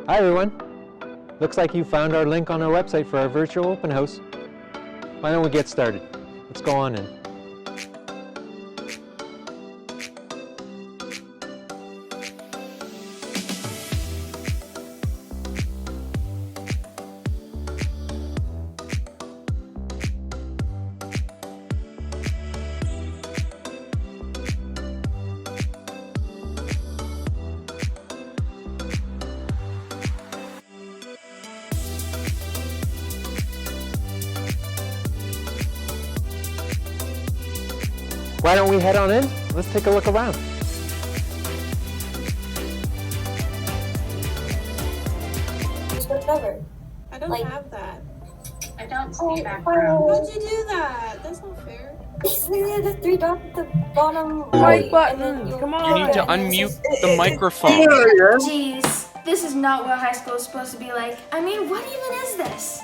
Hi everyone. Looks like you found our link on our website for our virtual open house. Why don't we get started? Let's go on in. Why don't we head on in? Let's take a look around. Whatever. I don't have that. I don't see background. How'd you do that? That's not fair. The three dots at the bottom Right right, button. and then Come on. You need to unmute the microphone. Jeez, this is not what high school is supposed to be like. I mean, what even is this?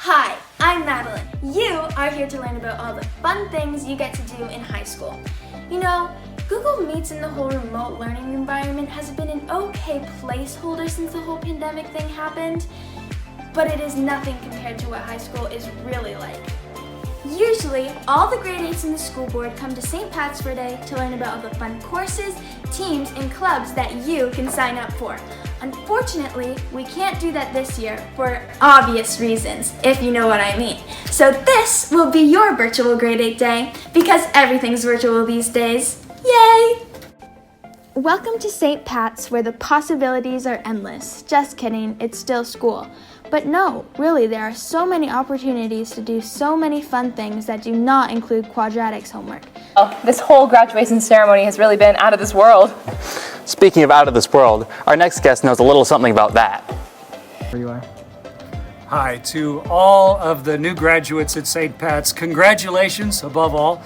Hi, I'm Madeline. You are here to learn about all the fun things you get to do in high school. You know, Google Meets and the whole remote learning environment has been an okay placeholder since the whole pandemic thing happened, but it is nothing compared to what high school is really like. Usually, all the grade 8s in the school board come to St. Pat's for a day to learn about all the fun courses, teams, and clubs that you can sign up for. Unfortunately, we can't do that this year for obvious reasons, if you know what I mean. So this will be your virtual grade 8 day, because everything's virtual these days. Yay! Welcome to St. Pat's, where the possibilities are endless. Just kidding, it's still school. But no, really, there are so many opportunities to do so many fun things that do not include quadratics homework. Oh, this whole graduation ceremony has really been out of this world. Speaking of out of this world, our next guest knows a little something about that. Where you are. Hi to all of the new graduates at St. Pat's. Congratulations, above all.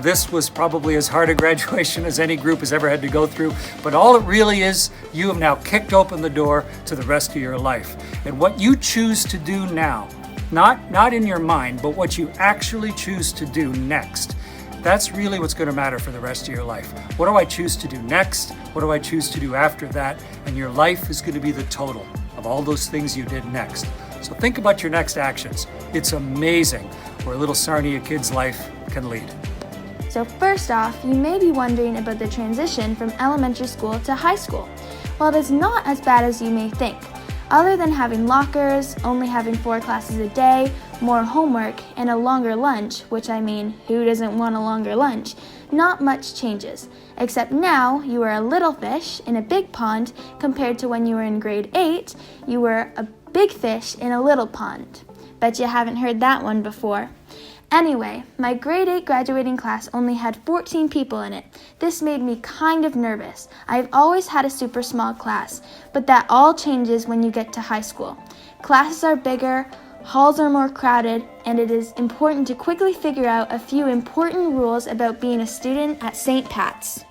This was probably as hard a graduation as any group has ever had to go through, but all it really is, you have now kicked open the door to the rest of your life. And what you choose to do now, not in your mind, but what you actually choose to do next, that's really what's going to matter for the rest of your life. What do I choose to do next? What do I choose to do after that? And your life is going to be the total of all those things you did next. So think about your next actions. It's amazing where a little Sarnia kid's life can lead. So first off, you may be wondering about the transition from elementary school to high school. Well, it's not as bad as you may think. Other than having lockers, only having 4 classes a day, more homework, and a longer lunch, which I mean, who doesn't want a longer lunch? Not much changes, except now you are a little fish in a big pond compared to when you were in grade 8, you were a big fish in a little pond. Bet you haven't heard that one before. Anyway, my grade 8 graduating class only had 14 people in it. This made me kind of nervous. I've always had a super small class, but that all changes when you get to high school. Classes are bigger, halls are more crowded, and it is important to quickly figure out a few important rules about being a student at St. Pat's.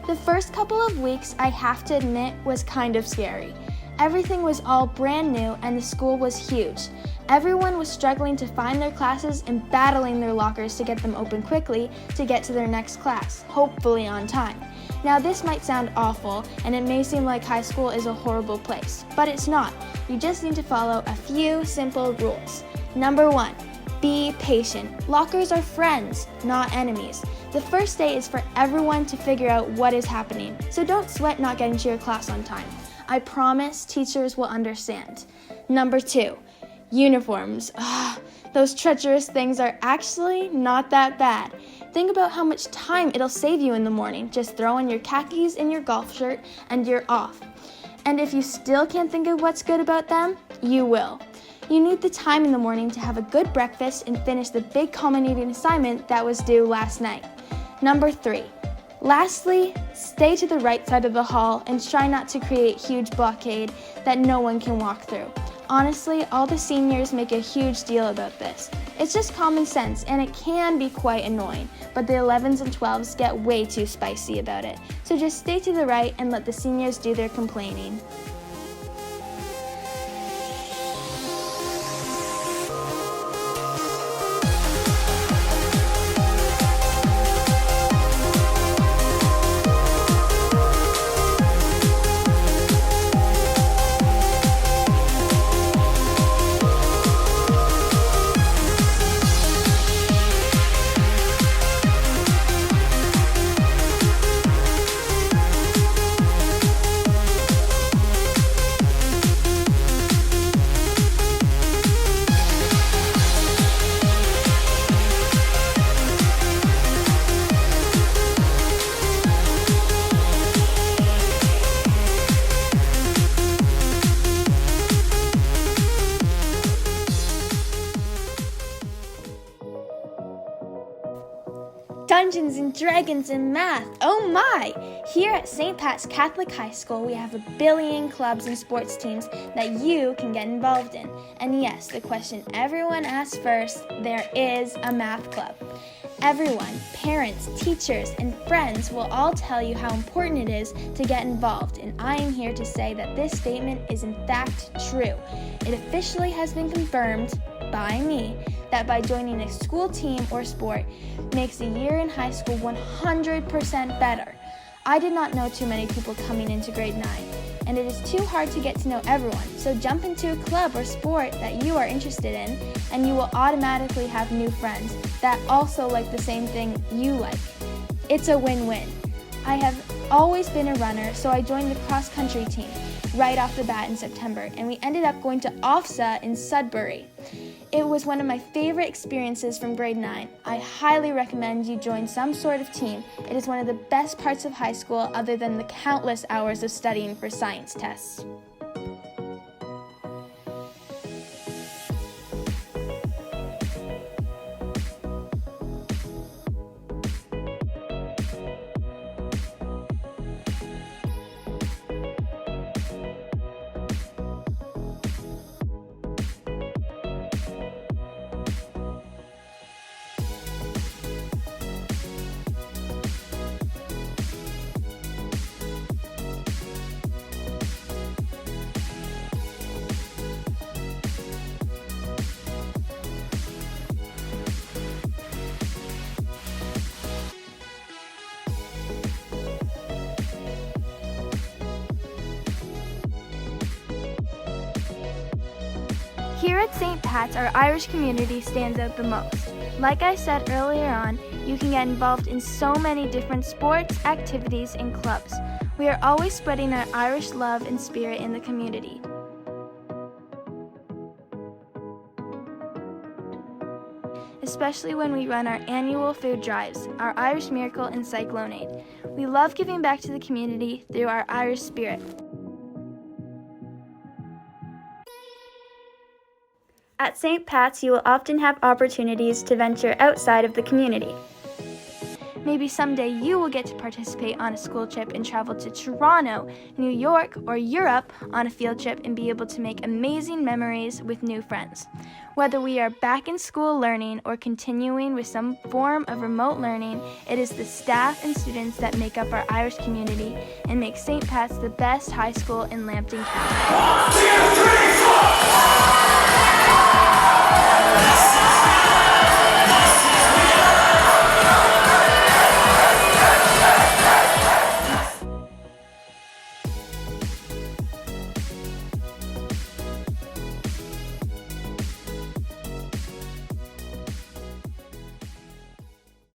The first couple of weeks, I have to admit, was kind of scary. Everything was all brand new and the school was huge. Everyone was struggling to find their classes and battling their lockers to get them open quickly to get to their next class, hopefully on time. Now this might sound awful and it may seem like high school is a horrible place, but it's not. You just need to follow a few simple rules. Number 1, be patient. Lockers are friends, not enemies. The first day is for everyone to figure out what is happening, so don't sweat not getting to your class on time. I promise teachers will understand. Number 2, uniforms. Those treacherous things are actually not that bad. Think about how much time it'll save you in the morning. Just throw on your khakis and your golf shirt and you're off. And if you still can't think of what's good about them, you will. You need the time in the morning to have a good breakfast and finish the big culminating assignment that was due last night. Number 3, lastly, stay to the right side of the hall and try not to create huge blockade that no one can walk through. Honestly, all the seniors make a huge deal about this. It's just common sense and it can be quite annoying, but the 11s and 12s get way too spicy about it. So just stay to the right and let the seniors do their complaining. Dungeons and Dragons and math. Oh my! Here at St. Pat's Catholic High School, we have a billion clubs and sports teams that you can get involved in. And yes, the question everyone asks first, there is a math club. Everyone, parents, teachers, and friends will all tell you how important it is to get involved, and I am here to say that this statement is in fact true. It officially has been confirmed by me that by joining a school team or sport makes a year in high school 100% better. I did not know too many people coming into grade 9, and it is too hard to get to know everyone, so jump into a club or sport that you are interested in, and you will automatically have new friends that also like the same thing you like. It's a win-win. I have always been a runner, so I joined the cross-country team right off the bat in September, and we ended up going to OFSA in Sudbury. It was one of my favorite experiences from grade 9. I highly recommend you join some sort of team. It is one of the best parts of high school other than the countless hours of studying for science tests. Here at St. Pat's, our Irish community stands out the most. Like I said earlier on, you can get involved in so many different sports, activities, and clubs. We are always spreading our Irish love and spirit in the community. Especially when we run our annual food drives, our Irish Miracle and Cyclone Aid. We love giving back to the community through our Irish spirit. At St. Pat's, you will often have opportunities to venture outside of the community. Maybe someday you will get to participate on a school trip and travel to Toronto, New York, or Europe on a field trip and be able to make amazing memories with new friends. Whether we are back in school learning or continuing with some form of remote learning, it is the staff and students that make up our Irish community and make St. Pat's the best high school in Lambton County. 1, 2, 3, 4!